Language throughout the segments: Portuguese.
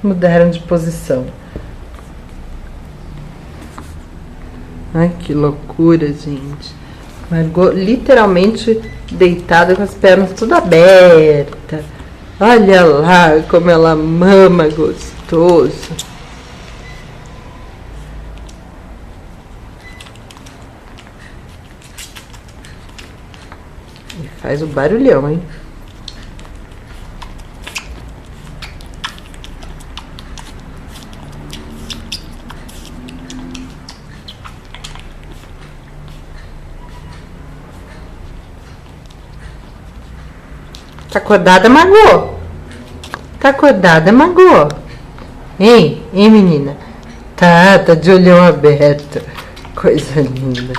mudaram de posição. Ai, que loucura, gente. Margot literalmente deitada com as pernas tudo abertas. Olha lá como ela mama gostoso. E faz o barulhão, hein? Tá acordada, Margot? Tá acordada, Margot? Hein, menina? Tá de olhão aberto. Coisa linda.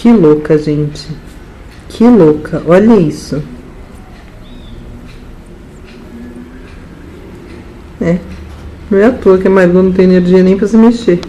Que louca, gente. Que louca. Olha isso. Não é à toa que a Margot não tem energia nem pra se mexer.